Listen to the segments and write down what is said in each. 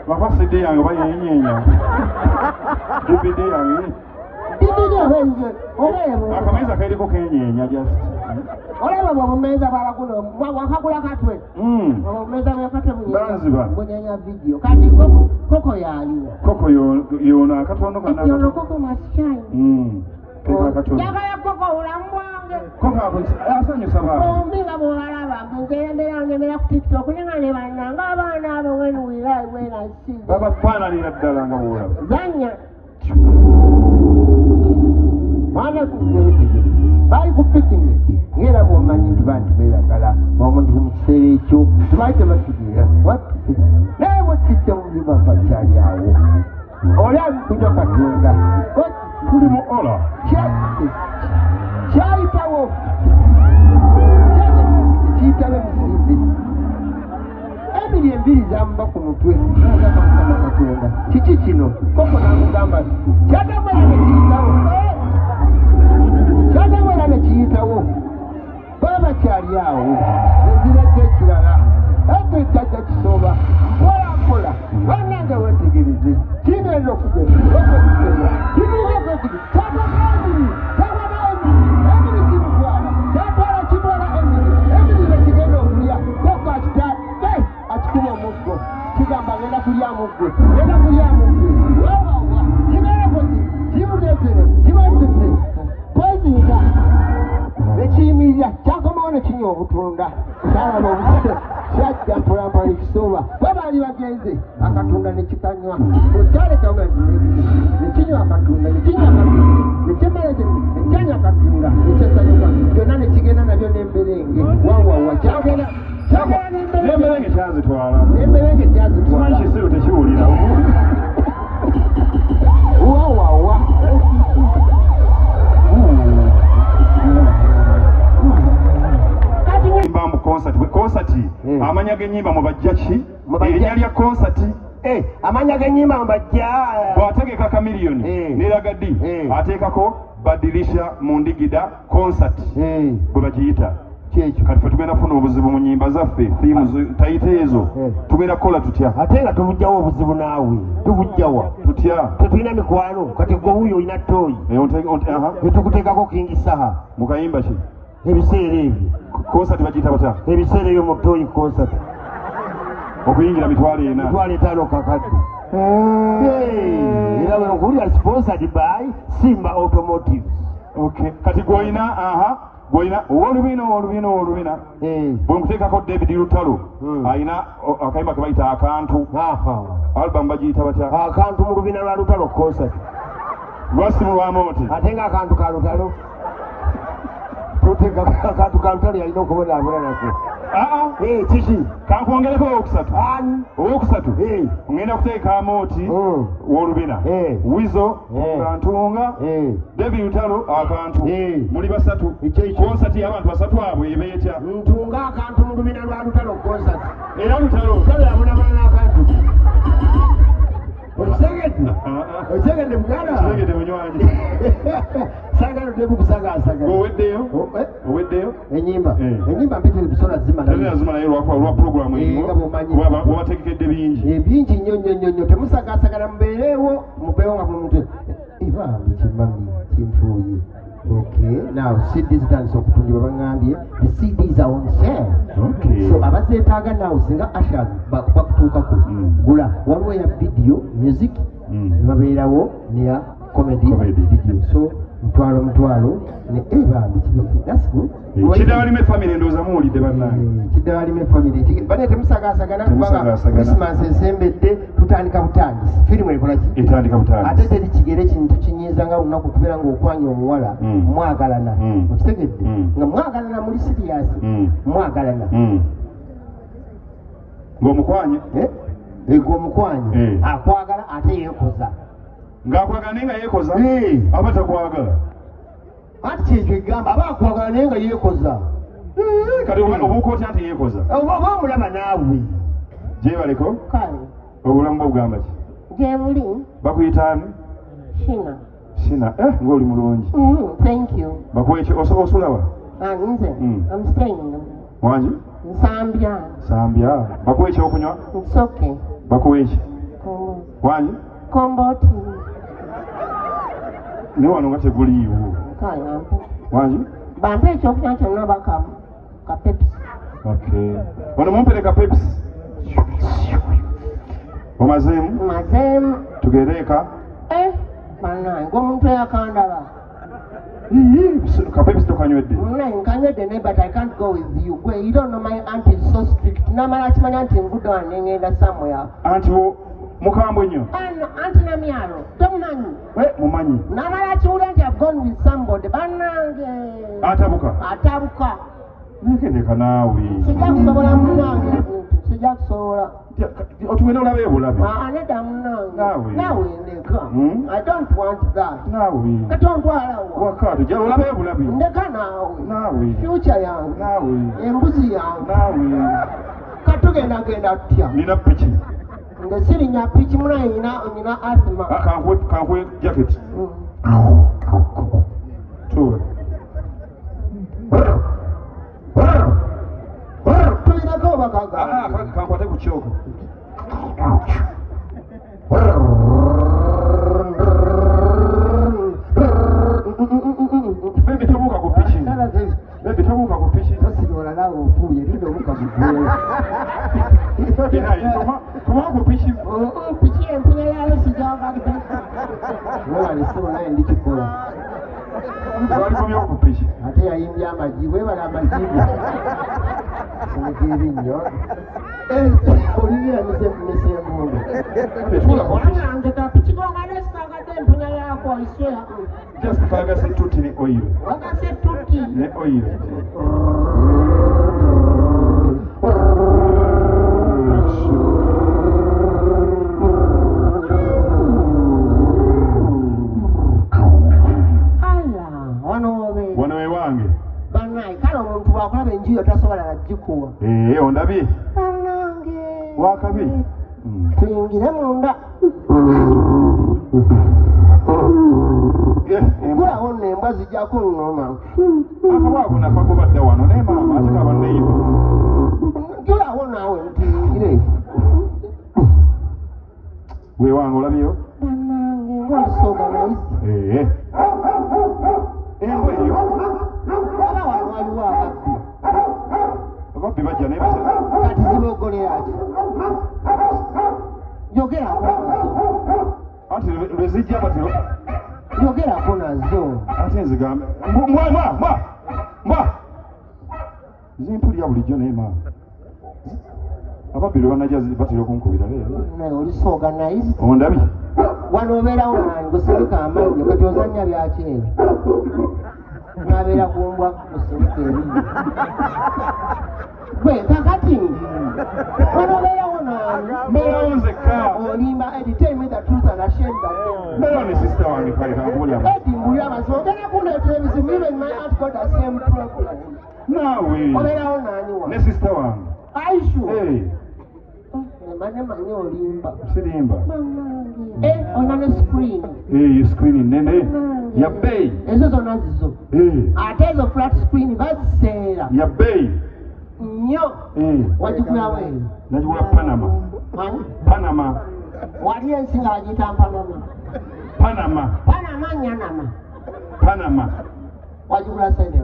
Wapasi dia yang bayar ini ya. DVD yang ini. DVD wenje. Oleh. Akameza kaidi ko kenyenya just. Oleh baba meza baba kuno. Wakakula katwe. Meza yakatwe mwenye. Zanzibar. Mwenye video. Kati koko ya aliwa. Koko yo na katono kana. Yo koko masichai. Keka katono. Yaka ya koko ulambwange. Koko asanyo sababa. Mbinga muhalaba ngembera ku TikTok nengane bananga abana abo wenu wira wena si. Baba fana ni nadala nga bora. Zanya. Mana bali ku picnic ngera bomanyi abantu belagala omuntu kumsere ekyo tubaite batugira what naye wotite muli bafachali awo ola kuja katonda kuli mu ola chaitawo chitawe musinde ebiri embiri zamba ku mutwe katonda kiki kino koko namugamba kyadamala nekiyitawo kyadamala nekiyitawo baba kyali awo ezirete ekirala ate kyajja kisoba mpolampola banange wetegereze kigenda okugenda emiri kimutwala kyatwala kimwala emiri nekigenda okulya koko akitadde akikuba omuggo kigamba ngenda kulya mugwe wawawa kimereko ti kimugetere kibazise kwezinga nekiyimirira kyakomawo nekinywa obutunda kyalaba obusite kyajja mpolampola nekisoba babaali bagenze akatunda nekikanywa okyalekaga nekinywa akatunda nekimala nekyanywa akatunda nekyesanyuka byonna nekigenda nabyo nemberenge wawawa kyagenda nemberenge kyazitwala kyazitwala tekiwulira wawawa concert amanya genyimba mubajja ki erinnya lya concert amanya genyimba mubajja bwategeka kamiliyoni neraga ddi ateekako badilisha mundigida concert bwe bagiyita kati fe tugenda kufuna obuzibu mu nyimba zaffe tayite ezo tugenda kukola tutya ate nga tubujjawo obuzibu naawe tubujjawa tutya tetulina mikwano kati gwe wuyo olina ttooyi etukuteekako kingisaha mukayimba ki ebiseera ebyo concert bagiyita batya ebiseera ebyo mu ttooyi concert okuyingira 5 kakadde era bwe nkuwulira sponsored by Simba Automotive. Kati gwolina olubina bwe nkuteekako David Lutalo alina akayimba ke bayita akantu album bagiyita batya akantu mu lubina lwa Lutalo concert lwasimu lwamooti ate nga akantu ka Lutalo tuteeka akantu ka Lutalo yalina okubonaabona nako kiki kankwongereko owokusatu ngenda kuteeka amooti w'olubina wizo kantunga David Lutalo akantu muli basatu konsati y'abantu basatu abo ebeetya ntunga akantu mu lubina lwa Lutalo concert era Lutalo yabonabona n'akantu Otegedde mugala tegedde munywanyi sagalo tebu kusagasaga oweddeyo enyimba mpitire bisola zima naye lwa program wabategekedde bingi nnyo temusagasagala mubeerewo mubeewo nga buli muntu ibambi kimami kinfuuye now CDs zitandise okutundibwa bangambye the CDs are on sale so abazeetaaga nawe singa ashers bakutuukako gula waliwo ya video music nebabeerawo neya comedy video so mutwalo ne ebambi that's good kidawalime family ndowooza muwulidde bannange kidawalime family bane temusagasagana kubanga Christmas esembedde tutandika butandisi firimu ekolaki etandika butandisi ate teri kigere kintu kinyiiza nga lunaku kubeera ng'okwanya omuwala mwagalana okitegedde nga mwagalana muli serious mwagalana ng'omukwanye omukwanye akwagala ate yeekoza ng'akwagala naye nga yeekoza aba takwagala ati kyekyo egamba aba akwagala naye nga yeekoza kati obuuka otya nti yeekoza oba omulaba naawe gyebaleko kale obulamu bwogamba ki gyebuli bakuyitaani Shina ng'oli mulungi thank you bakuweki osulawa nze I'm staying wangi Nsambya bakuweki okunywa it's okay bakuweki Wanyi? Komboti. Ne wano nga teguliiwo. Kaya. Wanyi? Bampe ekyokulya kyonna bakamu. Ka Pepsi. Okay. Wano mumpereka Pepsi. Omazeemu? Mazeemu. Tugende eka? Bannange omuntu eyakandaba. Ka Pepsi tokanywedde? Nkanywedde naye but I can't go with you. Gwe, you don't know my auntie is so strict. Namala kimanya nti nvudde wano ne ngenda somewhere. Anti wo mukambwe nnyo? Anti Namyalo, tomumanyi? Mumanyi. Namala kiwulira nti I've gone with somebody. Bannange. Atabuka? Atabuka. Nekendeka naawe. Sijja kusobola munnange. Sijja kusobola. Otugenda olabe bulabe? Nedda munnange. Naawe. Naawe ndeka. I don't want that. Naawe. Kati ontwala wa? Waka tujja olabe bulabe? Ndeka naawe. Naawe. Future yange. Naawe. Embuzi yange. Naawe. Kati tugenda genda tutya? Nina piki. Nga sirinya piki munaye nyina asthma. Kankwe jacket. Tuwe. Tulirako bakaga. Kankwate ku kyoko. Baby tobuuka ku piki. Baby tobuuka ku piki. Tosigala naawe ofuuye linda obuka bugwe. Tuma ku piki. Piki empunya yayo sijagadde. Wewalisebo naye ndikikola. Twalikomyewo ku piki. Ate yayimbye amagi webala amajigo. Sinigiri nnyo. Olivia misembundo. Tuula ku piki. Wanange ka piki gonga nesikagadde empunya yako iswea. Just kagase tutti ne oil. Wagase tutti. Ne oil. Wano we wange. Bannange kale omuntu bwakulaba enjuyo tasobola nagikuwa. Ondabye? Bannange. Wakabi? Tuyingire munda. Gulawo nno embwa zijja kunnuma. Akabwako nakagoba dda wano naye maama ate kaba neiba. Gulawo naawe tuyingire. We wange olabyeyo? Bannange ng'olisooga nayizi. Embwa eyo? Oba wano waliwo ababbi. Ababbi bajja naye basa. Kati zibogolera ki? Yogerako nazo. Anti lwe zijja batyo. Yogerako nazo. Ate nzigambe. Mbwa! Zimpulira bulijjo naye maama. Ababbi lwe banajja batera okunkubira leero. Naye olisooga nayizi. Ondabye? Wano obeerawo nani gusirika amannyo kati ozannya byakyeru. Nabeera ku mbwa gusirika ebinyo. Gwe kakati wano obeerawo nani? Mbeerawo nzekka. Olimba Eddie, tell me the truth and I shame that name. Mbeerawo ne sister wange kale kankubulya. Eddie mbulya amazima ogenda kuleetera ebizibu. Even my aunt got the same problem. Naawe. Obeerawo nani wa? Ne sister wange. Aishu. Mbadde manyi olimba. Sirimba. Olina ne screen. Screen nene. Ya bei. Ezo zonna zizo. Ate ezo flat screen baziseera. Ya bei. Nnyo. Wagigula weeri? Nagigula Panama. Panama. Wali ensi nga bagiyita Panama. Panama. Panama nyanama. Panama. Wagigula sente?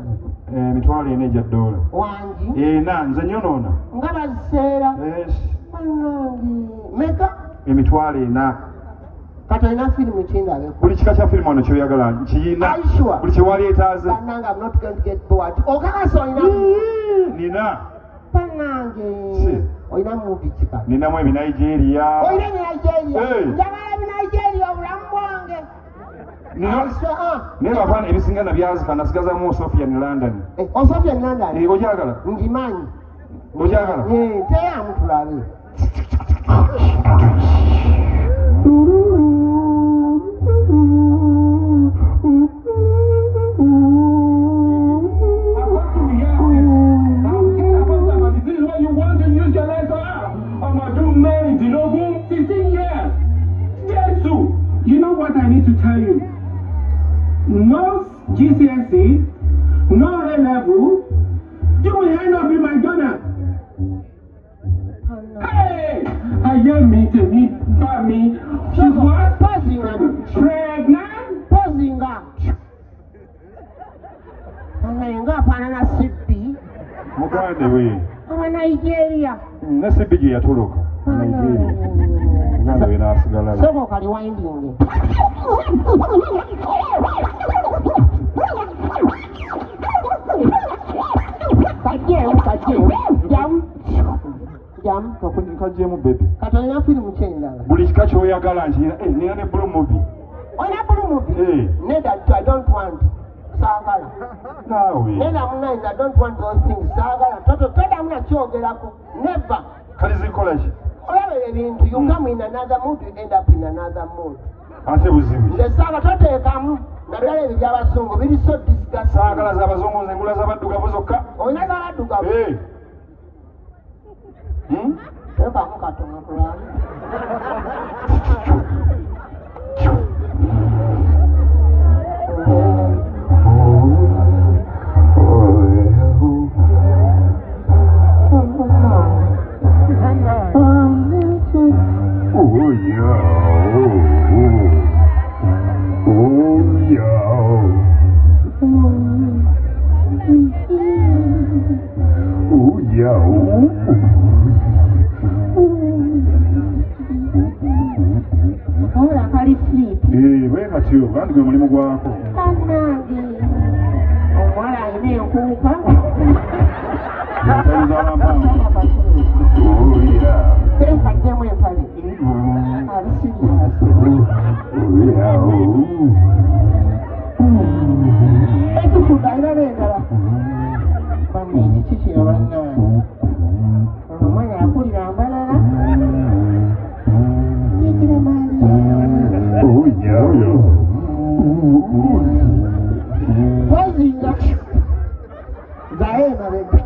Emitwalo ena egya ddoola. Wangi? Nze nyonoona. Nga baziseera? Meka? Emitwalo ena. Kati olina firimu kindabeko. Buli kika kya firimu wano kyoyagala nkiyina. Buli kyewaleetaaze. Bannange I'm not going to get bored. Okakasa olina? Nina. Bannange. Olina movie kika? Ninamu ebinigeria. Olina ebinigeria? Njagala ebinigeria obulamu bwange. Naye bafaana ebisinga nabyazika nasigazamu Sofia ne London. Sofia ne London? Ogyagala? Ngimanyi. Ogyagala? Teyamu tulabe. You know what I need to tell you? No GCSE, no A-level, you will end up in McDonald's. Hey! hear me to me, but me. She's what? Pregnant? Anayenga fanana Sibbi. Mugande we. Aba Nigeria. Ne Sibbi gye yatoloka. Nigeria. Uganda we n'asigala. Soko kali winding. Jam. Kagyemu baby. Katolina filimu kyendala. Buli kika ky'oyagala nina ne blue movie. Oyina blue movie? Neda, I don't want. Saagala. Naawe. Neda munange, I don't want those things. Saagala. Toda muna kyogerako. Never. Kali zikola ki? Olabera ebintu, you come in another mood, you end up in another mood. Ate buzibu. Nge saaga toteekamu. Naddala ebyo by'abazungu biri so disgusting. Saagala z'abazungu nze ngula z'abaddugavu zokka. Oyina z'abaddugavu? Teekamu katono tulabe. Kandi gwe mulimu gwako. Omwana alina enkuuka. Teekaddemu empale. Ekifuga alina n'endala. Banne ekiki kino bannange. Omwana akulira mbalala. Yekira maali. Wazinga zaema bebe